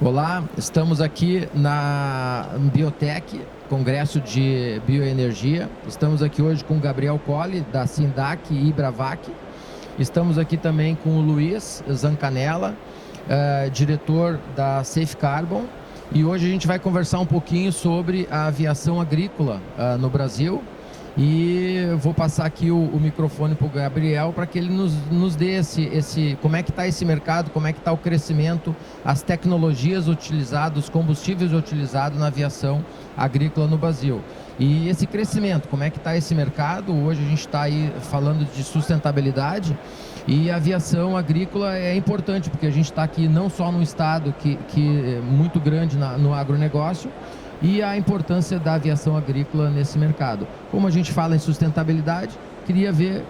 Olá, estamos aqui na Biotech, Congresso de Bioenergia. Estamos aqui hoje com o Gabriel Colli, da Sindac e Ibravac. Estamos aqui também com o Luiz Zancanella, diretor da Safe Carbon. E hoje a gente vai conversar um pouquinho sobre a aviação agrícola no Brasil. E eu vou passar aqui o microfone para o Gabriel para que ele nos dê como é que está esse mercado, como é que está o crescimento, as tecnologias utilizadas, os combustíveis utilizados na aviação agrícola no Brasil. E esse crescimento, como é que está esse mercado? Hoje a gente está aí falando de sustentabilidade e a aviação agrícola é importante, porque a gente está aqui não só num estado que é muito grande no agronegócio, e a importância da aviação agrícola nesse mercado. Como a gente fala em sustentabilidade, queria ver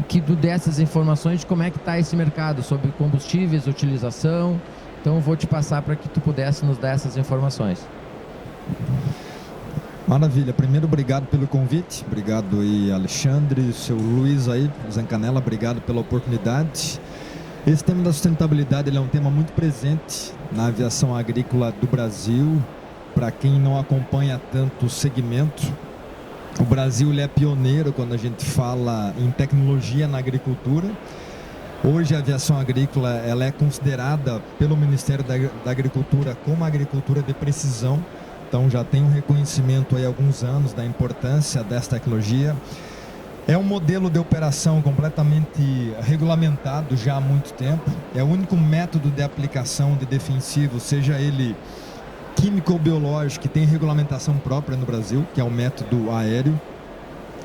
que tu desse as informações de como é que está esse mercado, sobre combustíveis, utilização. Então eu vou te passar para que tu pudesse nos dar essas informações. Maravilha, primeiro obrigado pelo convite, obrigado aí Alexandre, seu Luiz aí, Zancanella, obrigado pela oportunidade. Esse tema da sustentabilidade ele é um tema muito presente na aviação agrícola do Brasil. Para quem não acompanha tanto o segmento, o Brasil ele é pioneiro quando a gente fala em tecnologia na agricultura. Hoje a aviação agrícola ela é considerada pelo Ministério da Agricultura como agricultura de precisão. Então já tem um reconhecimento aí há alguns anos da importância dessa tecnologia. É um modelo de operação completamente regulamentado já há muito tempo. É o único método de aplicação de defensivo, seja ele químico ou biológico, que tem regulamentação própria no Brasil, que é o método aéreo.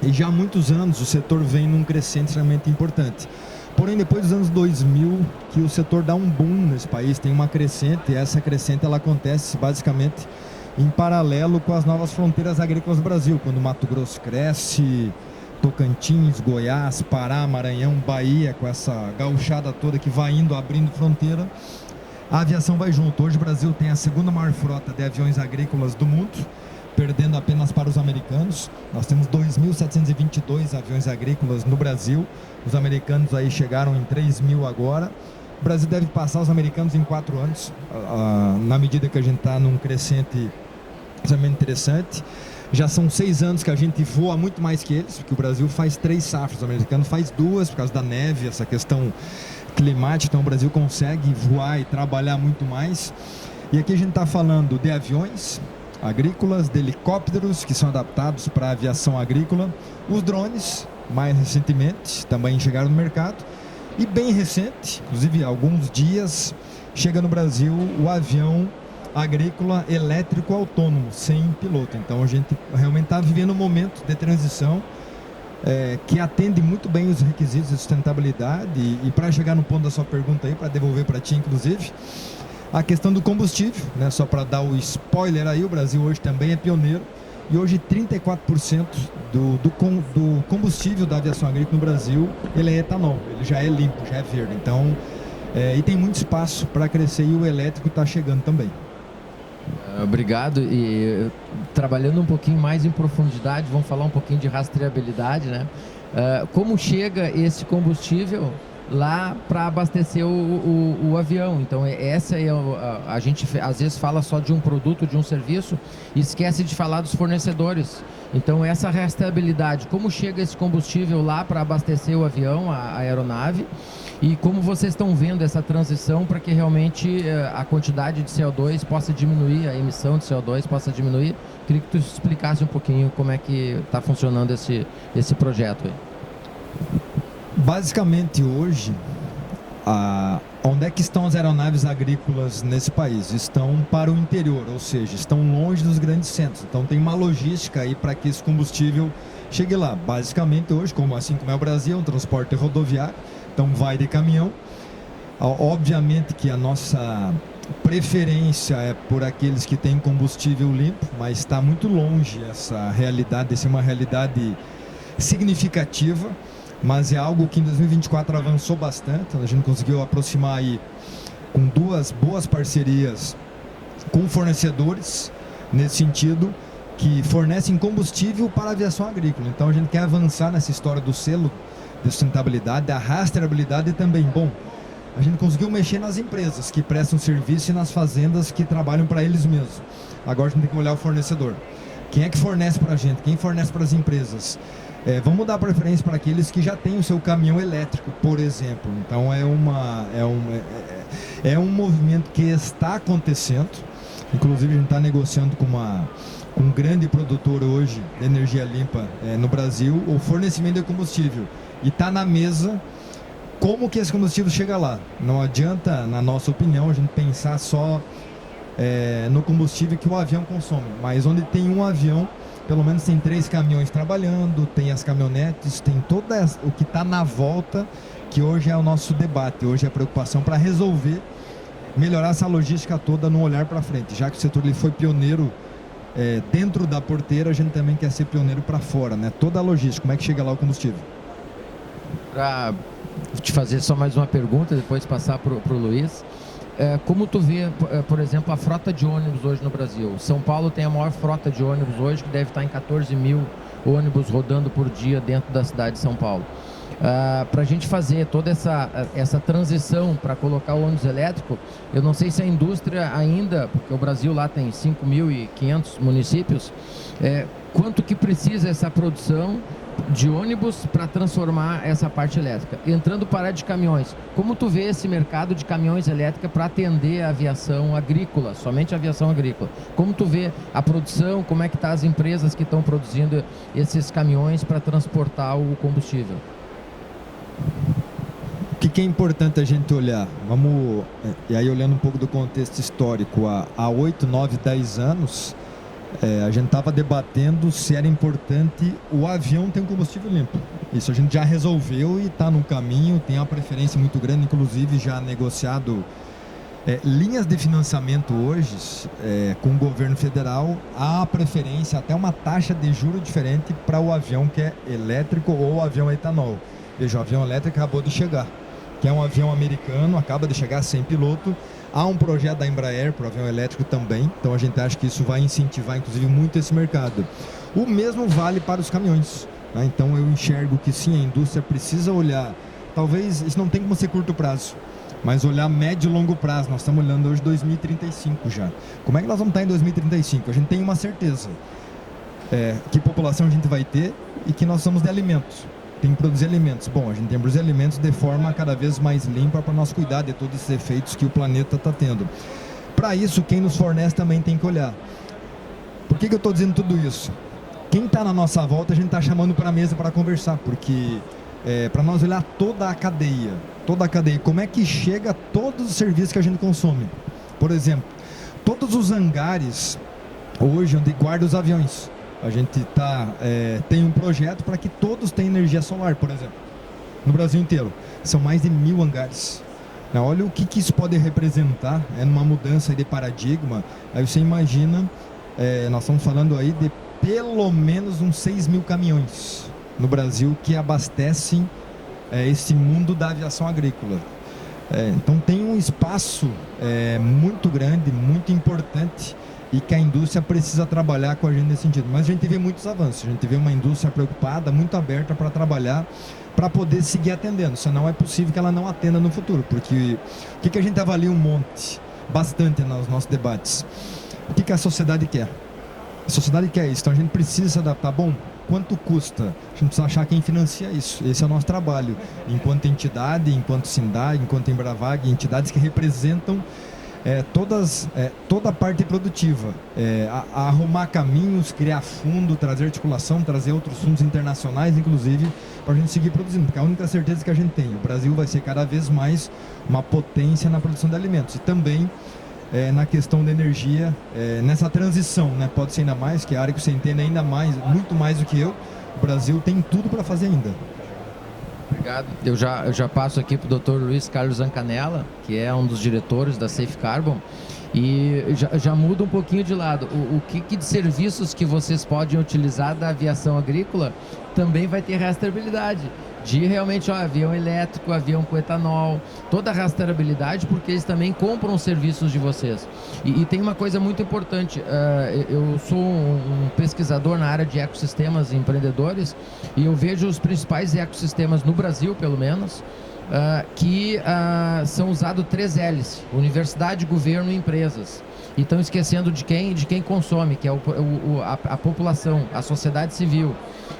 E já há muitos anos o setor vem num crescente extremamente importante. Porém, depois dos anos 2000, que o setor dá um boom nesse país, tem uma crescente, e essa crescente ela acontece basicamente em paralelo com as novas fronteiras agrícolas do Brasil, quando Mato Grosso cresce, Tocantins, Goiás, Pará, Maranhão, Bahia, com essa gauchada toda que vai indo, abrindo fronteira, a aviação vai junto. Hoje o Brasil tem a segunda maior frota de aviões agrícolas do mundo, perdendo apenas para os americanos. Nós temos 2.722 aviões agrícolas no Brasil. Os americanos aí chegaram em 3.000 agora. O Brasil deve passar os americanos em 4 anos, na medida que a gente está num crescente extremamente interessante. Já são 6 anos que a gente voa muito mais que eles, porque o Brasil faz 3 safras, o americano faz 2 por causa da neve, essa questão climática. Então o Brasil consegue voar e trabalhar muito mais. E aqui a gente está falando de aviões agrícolas, de helicópteros que são adaptados para a aviação agrícola, os drones, mais recentemente, também chegaram no mercado, e bem recente, inclusive há alguns dias, chega no Brasil o avião agrícola elétrico autônomo, sem piloto. Então a gente realmente está vivendo um momento de transição que atende muito bem os requisitos de sustentabilidade. E para chegar no ponto da sua pergunta aí, para devolver para ti inclusive, a questão do combustível, né? Só para dar o spoiler aí, o Brasil hoje também é pioneiro, e hoje 34% do combustível da aviação agrícola no Brasil, ele é etanol, ele já é limpo, já é verde. Então, e tem muito espaço para crescer, e o elétrico está chegando também. Obrigado. E trabalhando um pouquinho mais em profundidade, vamos falar um pouquinho de rastreabilidade, né? Como chega esse combustível lá para abastecer o avião? Então essa é a gente às vezes fala só de um produto, de um serviço, e esquece de falar dos fornecedores. Então essa rastreabilidade, como chega esse combustível lá para abastecer o avião, a aeronave, e como vocês estão vendo essa transição para que realmente a quantidade de CO2 possa diminuir, a emissão de CO2 possa diminuir. Queria que tu explicasse um pouquinho como é que está funcionando esse projeto aí. Basicamente hoje, onde é que estão as aeronaves agrícolas nesse país? Estão para o interior, ou seja, estão longe dos grandes centros. Então tem uma logística aí para que esse combustível chegue lá. Basicamente hoje, assim como é o Brasil, é um transporte rodoviário, então vai de caminhão. Obviamente que a nossa preferência é por aqueles que têm combustível limpo, mas está muito longe essa realidade, essa é uma realidade significativa. Mas é algo que em 2024 avançou bastante. A gente conseguiu aproximar aí com 2 boas parcerias com fornecedores, nesse sentido, que fornecem combustível para a aviação agrícola. Então a gente quer avançar nessa história do selo de sustentabilidade, da rastreabilidade também. Bom, a gente conseguiu mexer nas empresas que prestam serviço e nas fazendas que trabalham para eles mesmos. Agora a gente tem que olhar o fornecedor. Quem é que fornece para a gente? Quem fornece para as empresas? Vamos dar preferência para aqueles que já têm o seu caminhão elétrico, por exemplo. Então é um movimento que está acontecendo. Inclusive a gente está negociando com um grande produtor hoje de energia limpa no Brasil, o fornecimento de combustível. E está na mesa como que esse combustível chega lá. Não adianta, na nossa opinião, a gente pensar só no combustível que o avião consome. Mas onde tem um avião, pelo menos tem 3 caminhões trabalhando, tem as caminhonetes, tem todo o que está na volta, que hoje é o nosso debate, hoje é a preocupação para resolver, melhorar essa logística toda no olhar para frente. Já que o setor ele foi pioneiro dentro da porteira, a gente também quer ser pioneiro para fora, né? Toda a logística, como é que chega lá o combustível? Para te fazer só mais uma pergunta, depois passar para o Luiz. Como tu vê, por exemplo, a frota de ônibus hoje no Brasil? São Paulo tem a maior frota de ônibus hoje, que deve estar em 14 mil ônibus rodando por dia dentro da cidade de São Paulo. Para a gente fazer toda essa transição para colocar o ônibus elétrico, eu não sei se a indústria ainda, porque o Brasil lá tem 5.500 municípios, quanto que precisa essa produção de ônibus para transformar essa parte elétrica. Entrando para a área de caminhões, como tu vê esse mercado de caminhões elétricos para atender a aviação agrícola, somente a aviação agrícola? Como tu vê a produção, como é que tá as empresas que estão produzindo esses caminhões para transportar o combustível? O que é importante a gente olhar? E aí olhando um pouco do contexto histórico, há 8, 9, 10 anos, a gente estava debatendo se era importante o avião ter um combustível limpo. Isso a gente já resolveu e está no caminho, tem uma preferência muito grande, inclusive já negociado linhas de financiamento hoje com o governo federal, há preferência, até uma taxa de juro diferente para o avião que é elétrico ou o avião etanol. Veja, o avião elétrico acabou de chegar, que é um avião americano, acaba de chegar sem piloto. Há um projeto da Embraer para o avião elétrico também, então a gente acha que isso vai incentivar, inclusive, muito esse mercado. O mesmo vale para os caminhões, né? Então eu enxergo que sim, a indústria precisa olhar, talvez isso não tem como ser curto prazo, mas olhar médio e longo prazo. Nós estamos olhando hoje 2035 já. Como é que nós vamos estar em 2035? A gente tem uma certeza, que população a gente vai ter e que nós somos de alimentos. Tem que produzir alimentos. Bom, a gente tem que produzir alimentos de forma cada vez mais limpa para nós cuidar de todos esses efeitos que o planeta está tendo. Para isso, quem nos fornece também tem que olhar. Por que eu estou dizendo tudo isso? Quem está na nossa volta, a gente está chamando para a mesa para conversar, porque para nós olhar toda a cadeia, como é que chega todos os serviços que a gente consome. Por exemplo, todos os hangares hoje onde guarda os aviões. A gente tem um projeto para que todos tenham energia solar, por exemplo, no Brasil inteiro. São mais de 1.000 hangares. Olha o que isso pode representar numa mudança de paradigma. Aí você imagina, nós estamos falando aí de pelo menos uns 6 mil caminhões no Brasil que abastecem esse mundo da aviação agrícola. Então tem um espaço muito grande, muito importante, e que a indústria precisa trabalhar com a gente nesse sentido. Mas a gente vê muitos avanços, a gente vê uma indústria preocupada, muito aberta para trabalhar, para poder seguir atendendo. Senão é possível que ela não atenda no futuro, porque o que a gente avalia bastante nos nossos debates? O que a sociedade quer? A sociedade quer isso, então a gente precisa se adaptar. Bom, quanto custa? A gente precisa achar quem financia isso. Esse é o nosso trabalho, enquanto entidade, enquanto Sindag, enquanto Embravag, entidades que representam toda a parte produtiva, arrumar caminhos, criar fundo, trazer articulação, trazer outros fundos internacionais, inclusive, para a gente seguir produzindo, porque a única certeza que a gente tem, o Brasil vai ser cada vez mais uma potência na produção de alimentos e também na questão da energia, nessa transição, né? Pode ser ainda mais, que é a área que você entende ainda mais, muito mais do que eu, o Brasil tem tudo para fazer ainda. Obrigado. Eu já passo aqui para o Dr. Luiz Carlos Zancanella, que é um dos diretores da Safe Carbon, e já muda um pouquinho de lado. O que de serviços que vocês podem utilizar da aviação agrícola também vai ter rastreabilidade. De realmente avião elétrico, avião com etanol, toda a rastreabilidade, porque eles também compram os serviços de vocês. E tem uma coisa muito importante, eu sou um pesquisador na área de ecossistemas e empreendedores, e eu vejo os principais ecossistemas no Brasil, pelo menos, que são usados 3 L's: universidade, governo e empresas. E estão esquecendo de quem consome, que é a população, a sociedade civil.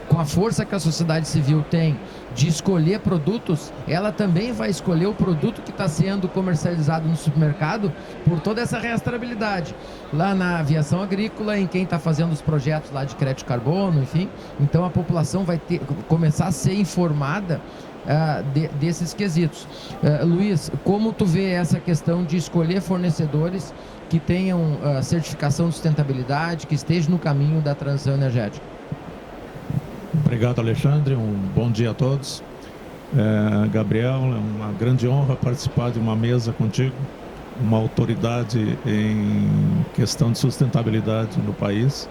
Com a força que a sociedade civil tem de escolher produtos, ela também vai escolher o produto que está sendo comercializado no supermercado por toda essa rastreabilidade. Lá na aviação agrícola, em quem está fazendo os projetos lá de crédito de carbono, enfim. Então a população vai começar a ser informada desses quesitos. Luiz, como tu vê essa questão de escolher fornecedores que tenham certificação de sustentabilidade, que estejam no caminho da transição energética? Obrigado, Alexandre. Um bom dia a todos. Gabriel, é uma grande honra participar de uma mesa contigo, uma autoridade em questão de sustentabilidade no país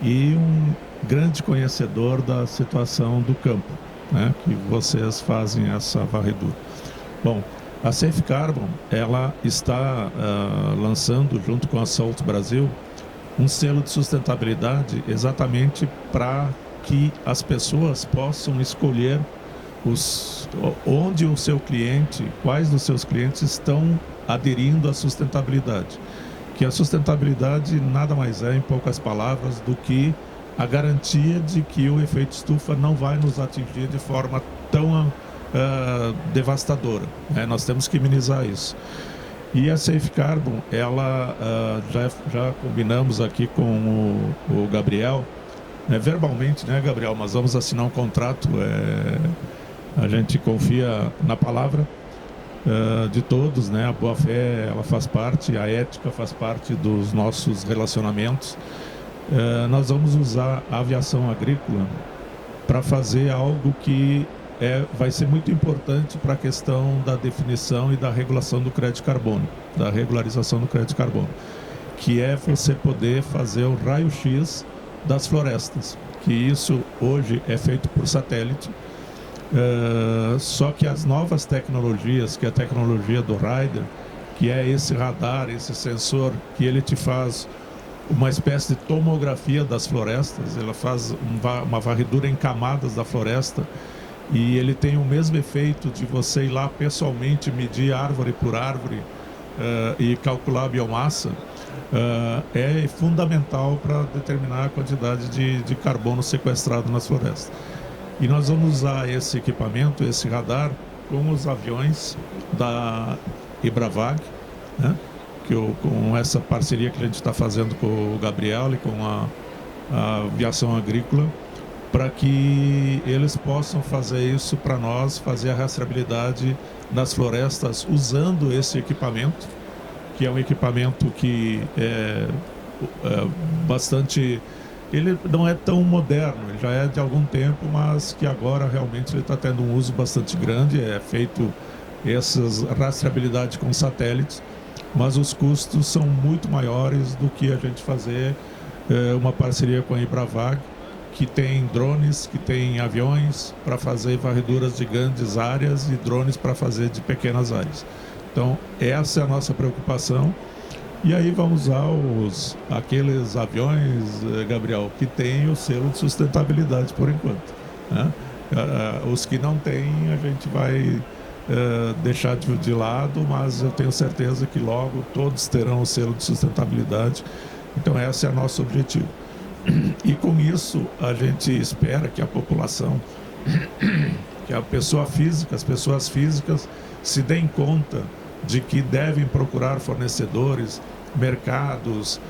e um grande conhecedor da situação do campo, né, que vocês fazem essa varredura. Bom, a Safe Carbon, ela está lançando, junto com a Salt Brasil, um selo de sustentabilidade exatamente para que as pessoas possam escolher onde o seu cliente, quais dos seus clientes estão aderindo à sustentabilidade. Que a sustentabilidade nada mais é, em poucas palavras, do que a garantia de que o efeito estufa não vai nos atingir de forma tão devastadora, né? Nós temos que minimizar isso. E a Safe Carbon, ela já combinamos aqui com o Gabriel, verbalmente, né, Gabriel? Mas vamos assinar um contrato. A gente confia na palavra de todos, né? A boa-fé, ela faz parte, a ética faz parte dos nossos relacionamentos. Nós vamos usar a aviação agrícola para fazer algo que vai ser muito importante para a questão da definição e da regulação do crédito de carbono, da regularização do crédito de carbono, que é você poder fazer o raio-x das florestas, que isso hoje é feito por satélite, só que as novas tecnologias, que é a tecnologia do Rider, que é esse radar, esse sensor, que ele te faz uma espécie de tomografia das florestas, ela faz uma varredura em camadas da floresta, e ele tem o mesmo efeito de você ir lá pessoalmente medir árvore por árvore e calcular a biomassa. É fundamental para determinar a quantidade de carbono sequestrado nas florestas. E nós vamos usar esse equipamento, esse radar, com os aviões da Ibravag, né? Com essa parceria que a gente está fazendo com o Gabriel e com a aviação agrícola, para que eles possam fazer isso para nós, fazer a rastreabilidade nas florestas usando esse equipamento, que é um equipamento que é bastante... Ele não é tão moderno, ele já é de algum tempo, mas que agora realmente ele está tendo um uso bastante grande. É feito essas rastreabilidade com satélites, mas os custos são muito maiores do que a gente fazer uma parceria com a Ibravag, que tem drones, que tem aviões para fazer varreduras de grandes áreas e drones para fazer de pequenas áreas. Então, essa é a nossa preocupação. E aí vamos usar aqueles aviões, Gabriel, que tem o selo de sustentabilidade por enquanto, né? Os que não têm, a gente vai deixar de lado, mas eu tenho certeza que logo todos terão o selo de sustentabilidade. Então, esse é o nosso objetivo. E com isso, a gente espera que a população, que a pessoa física, as pessoas físicas se deem conta de que devem procurar fornecedores, mercados,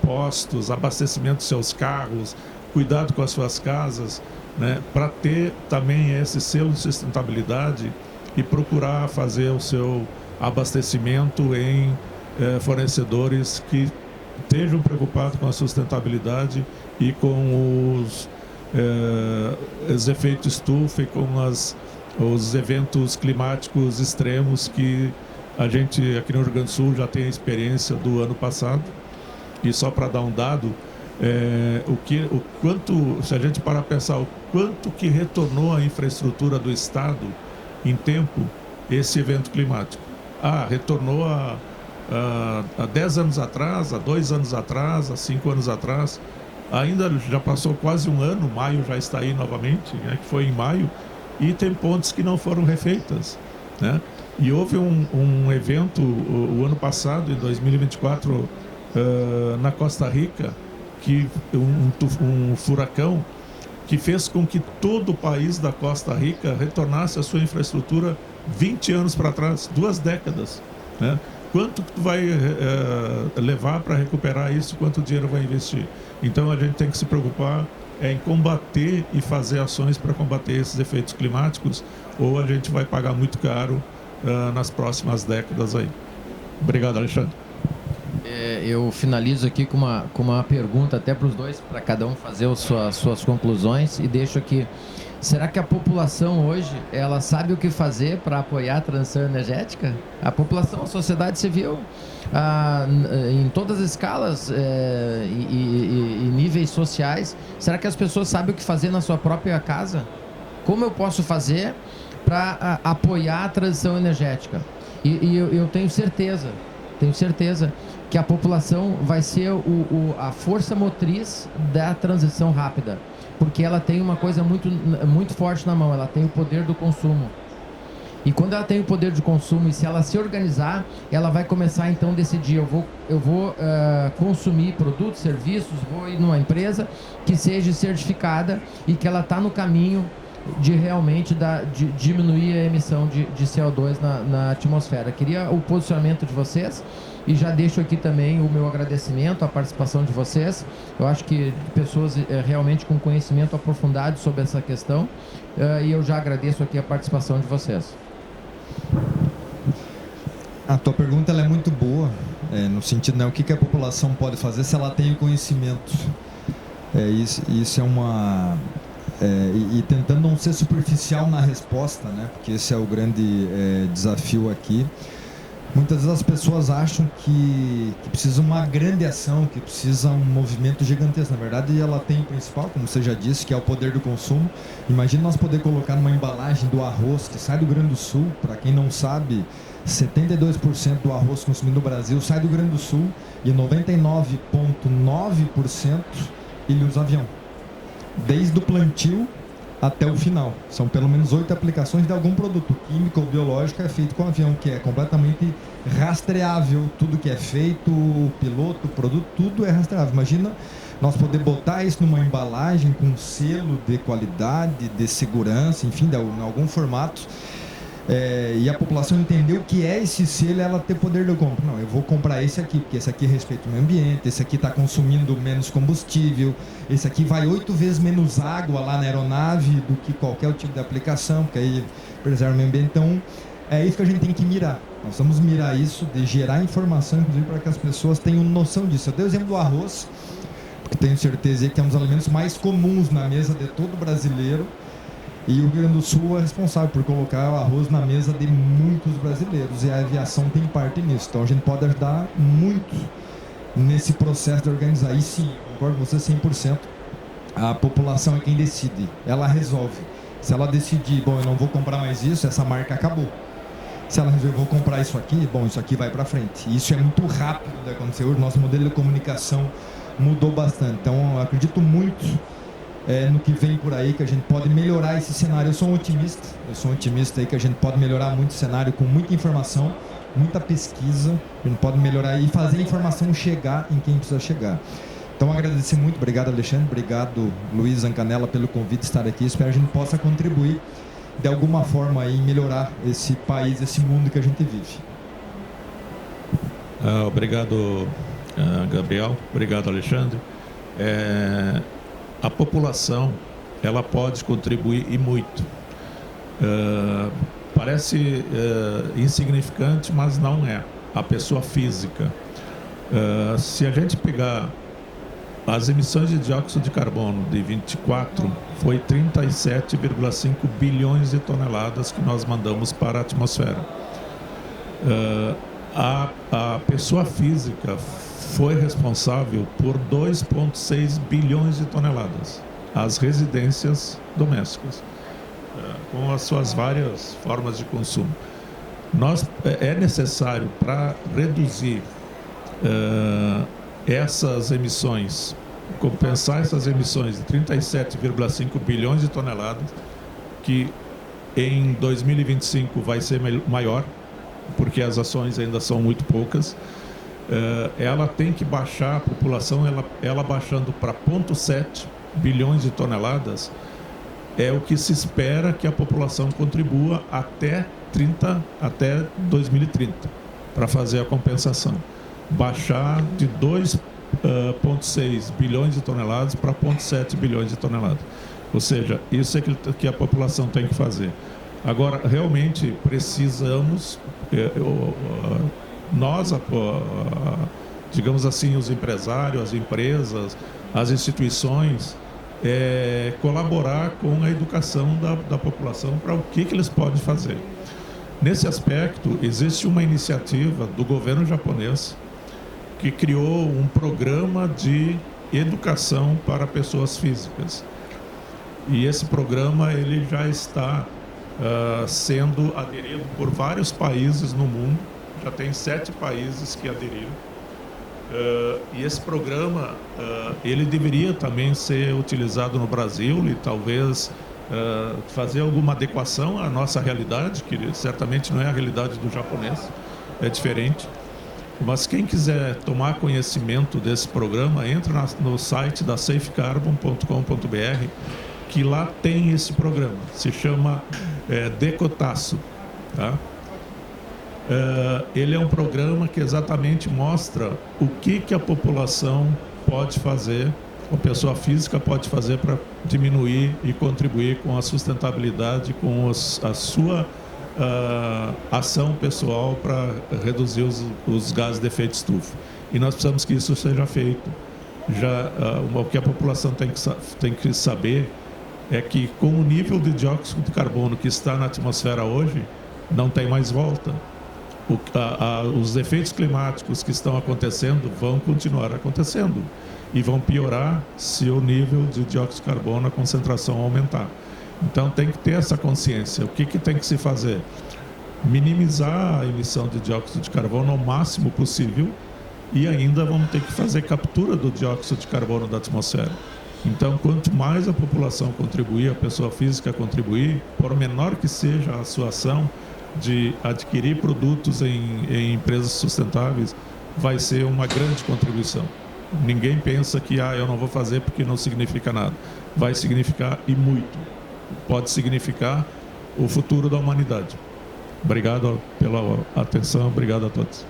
postos, abastecimento dos seus carros, cuidado com as suas casas, né, para ter também esse selo de sustentabilidade e procurar fazer o seu abastecimento em fornecedores que estejam preocupados com a sustentabilidade e com os efeitos estufa e com os eventos climáticos extremos que a gente aqui no Rio Grande do Sul já tem a experiência do ano passado. E só para dar um dado, o quanto, se a gente parar para pensar, o quanto que retornou a infraestrutura do Estado em tempo esse evento climático. Retornou há 10 anos atrás, há 2 anos atrás, há 5 anos atrás. Ainda já passou quase um ano, maio já está aí novamente, né, que foi em maio. e tem pontes que não foram refeitas, né? E houve um evento o ano passado, em 2024, na Costa Rica, que um furacão que fez com que todo o país da Costa Rica retornasse à sua infraestrutura 20 anos para trás, 2 décadas, né? Quanto tu vai levar para recuperar isso? Quanto dinheiro vai investir? Então a gente tem que se preocupar em combater e fazer ações para combater esses efeitos climáticos, ou a gente vai pagar muito caro nas próximas décadas aí. Obrigado, Alexandre. Eu finalizo aqui com uma pergunta até para os dois, para cada um fazer suas conclusões, e deixo aqui: será que a população hoje, ela sabe o que fazer para apoiar a transição energética? A população, a sociedade civil, em todas as escalas e níveis sociais, será que as pessoas sabem o que fazer na sua própria casa? Como eu posso fazer para apoiar a transição energética? E eu tenho certeza que a população vai ser a força motriz da transição rápida, porque ela tem uma coisa muito forte na mão: ela tem o poder do consumo. E quando ela tem o poder de consumo, e se ela se organizar, ela vai começar então a decidir: eu vou consumir produtos, serviços, vou ir numa empresa que seja certificada e que ela está no caminho de realmente de diminuir a emissão de CO2 na atmosfera. Queria o posicionamento de vocês, e já deixo aqui também o meu agradecimento à participação de vocês. Eu acho que pessoas realmente com conhecimento aprofundado sobre essa questão, e eu já agradeço aqui a participação de vocês. A tua pergunta ela é muito boa, no sentido, né, o que a população pode fazer se ela tem o conhecimento. Isso é uma... e tentando não ser superficial na resposta, né, porque esse é o grande desafio aqui. Muitas vezes as pessoas acham que precisa uma grande ação, que precisa um movimento gigantesco. Na verdade, ela tem o principal, como você já disse, que é o poder do consumo. Imagina nós poder colocar numa embalagem do arroz que sai do Rio Grande do Sul. Para quem não sabe, 72% do arroz consumido no Brasil sai do Rio Grande do Sul, e 99,9% ele usa avião, desde o plantio até o final. São pelo menos 8 aplicações de algum produto químico ou biológico é feito com avião, que é completamente rastreável. Tudo que é feito, o piloto, o produto, tudo é rastreável. Imagina nós poder botar isso numa embalagem com selo de qualidade, de segurança, enfim, de algum formato, e a população entender o que é esse selo, ela ter poder de compra. Não, eu vou comprar esse aqui, porque esse aqui respeita o meio ambiente, esse aqui está consumindo menos combustível, esse aqui vai 8 vezes menos água lá na aeronave do que qualquer tipo de aplicação, porque aí preserva o meio ambiente. Então, é isso que a gente tem que mirar. Nós vamos mirar isso, de gerar informação, inclusive, para que as pessoas tenham noção disso. Eu dei o exemplo do arroz, porque tenho certeza que é um dos alimentos mais comuns na mesa de todo brasileiro. E o Rio Grande do Sul é responsável por colocar o arroz na mesa de muitos brasileiros, e a aviação tem parte nisso. Então a gente pode ajudar muito nesse processo de organizar. E sim, concordo com você 100%, a população é quem decide, ela resolve. Se ela decidir, bom, eu não vou comprar mais isso, essa marca acabou. Se ela resolver, vou comprar isso aqui, bom, isso aqui vai para frente. E isso é muito rápido de acontecer. Hoje nosso modelo de comunicação mudou bastante. Então eu acredito muito no que vem por aí, que a gente pode melhorar esse cenário. Eu sou um otimista aí, que a gente pode melhorar muito o cenário com muita informação, muita pesquisa. A gente pode melhorar e fazer a informação chegar em quem precisa chegar. Então agradecer muito, obrigado Alexandre, obrigado Luiz Zancanella pelo convite de estar aqui. Espero que a gente possa contribuir de alguma forma aí em melhorar esse país, esse mundo que a gente vive. Obrigado, Gabriel, obrigado Alexandre. A população, ela pode contribuir e muito. Parece insignificante, mas não é. A pessoa física. Se a gente pegar as emissões de dióxido de carbono de 24, foi 37,5 bilhões de toneladas que nós mandamos para a atmosfera. A pessoa física foi responsável por 2,6 bilhões de toneladas. As residências domésticas, com as suas várias formas de consumo. É necessário, para reduzir essas emissões, compensar essas emissões de 37,5 bilhões de toneladas, que em 2025 vai ser maior, porque as ações ainda são muito poucas. Ela tem que baixar a população, ela baixando para 0,7 bilhões de toneladas, é o que se espera que a população contribua até 2030, para fazer a compensação. Baixar de 2,6 bilhões de toneladas para 0,7 bilhões de toneladas. Ou seja, isso é que a população tem que fazer. Agora, realmente, precisamos, nós, digamos assim, os empresários, as empresas, as instituições, colaborar com a educação da população para o que eles podem fazer. Nesse aspecto, existe uma iniciativa do governo japonês que criou um programa de educação para pessoas físicas. E esse programa ele já está sendo aderido por vários países no mundo. Já tem 7 países que aderiram. E esse programa ele deveria também ser utilizado no Brasil e talvez fazer alguma adequação à nossa realidade, que certamente não é a realidade do japonês, é diferente. Mas quem quiser tomar conhecimento desse programa, entra no site da safecarbon.com.br, que lá tem esse programa. Se chama Decotaço, tá? Ele é um programa que exatamente mostra o que a população pode fazer, a pessoa física pode fazer para diminuir e contribuir com a sustentabilidade, com a sua ação pessoal para reduzir os gases de efeito estufa. E nós precisamos que isso seja feito. O que a população tem que saber é que com o nível de dióxido de carbono que está na atmosfera hoje, não tem mais volta. Os efeitos climáticos que estão acontecendo vão continuar acontecendo e vão piorar se o nível de dióxido de carbono, a concentração aumentar. Então tem que ter essa consciência. O que tem que se fazer? Minimizar a emissão de dióxido de carbono ao máximo possível e ainda vamos ter que fazer captura do dióxido de carbono da atmosfera. Então, quanto mais a população contribuir, a pessoa física contribuir, por menor que seja a sua ação de adquirir produtos em empresas sustentáveis, vai ser uma grande contribuição. Ninguém pensa que eu não vou fazer porque não significa nada. Vai significar e muito. Pode significar o futuro da humanidade. Obrigado pela atenção, obrigado a todos.